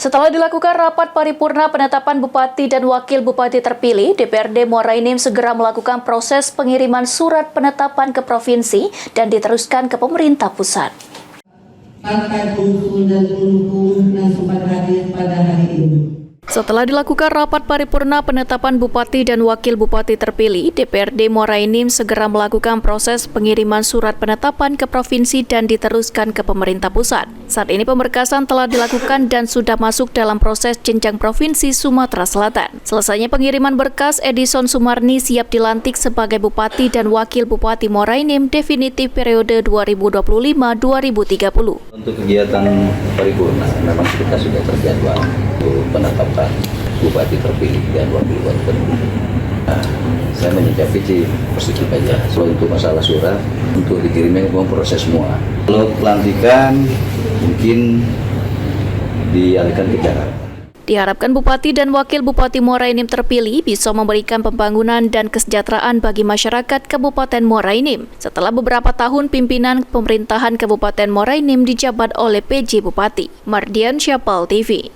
Setelah dilakukan rapat paripurna penetapan Bupati dan Wakil Bupati terpilih, DPRD Muara Enim segera melakukan proses pengiriman surat penetapan ke provinsi dan diteruskan ke pemerintah pusat. Partai pengusung dan pendukung yang sempat hadir pada hari ini. Setelah dilakukan rapat paripurna penetapan Bupati dan Wakil Bupati terpilih, DPRD Muara Enim segera melakukan proses pengiriman surat penetapan ke provinsi dan diteruskan ke pemerintah pusat. Saat ini pemberkasan telah dilakukan dan sudah masuk dalam proses jenjang Provinsi Sumatera Selatan. Selesainya pengiriman berkas, Edison Sumarni siap dilantik sebagai Bupati dan Wakil Bupati Muara Enim definitif periode 2025-2030. Untuk kegiatan paripurna, memang kita sudah terjadwal untuk penetapan Bupati terpilih dan Wakil Bupati terpilih. Saya menyikapi positif aja. So, untuk masalah surat, untuk dikirimnya memang proses semua. Kalau pelantikan, mungkin dialihkan ke Jakarta. Diharapkan Bupati dan Wakil Bupati Muara Enim terpilih bisa memberikan pembangunan dan kesejahteraan bagi masyarakat Kabupaten Muara Enim. Setelah beberapa tahun pimpinan pemerintahan Kabupaten Muara Enim dijabat oleh PJ Bupati. Mardian Syapal TV.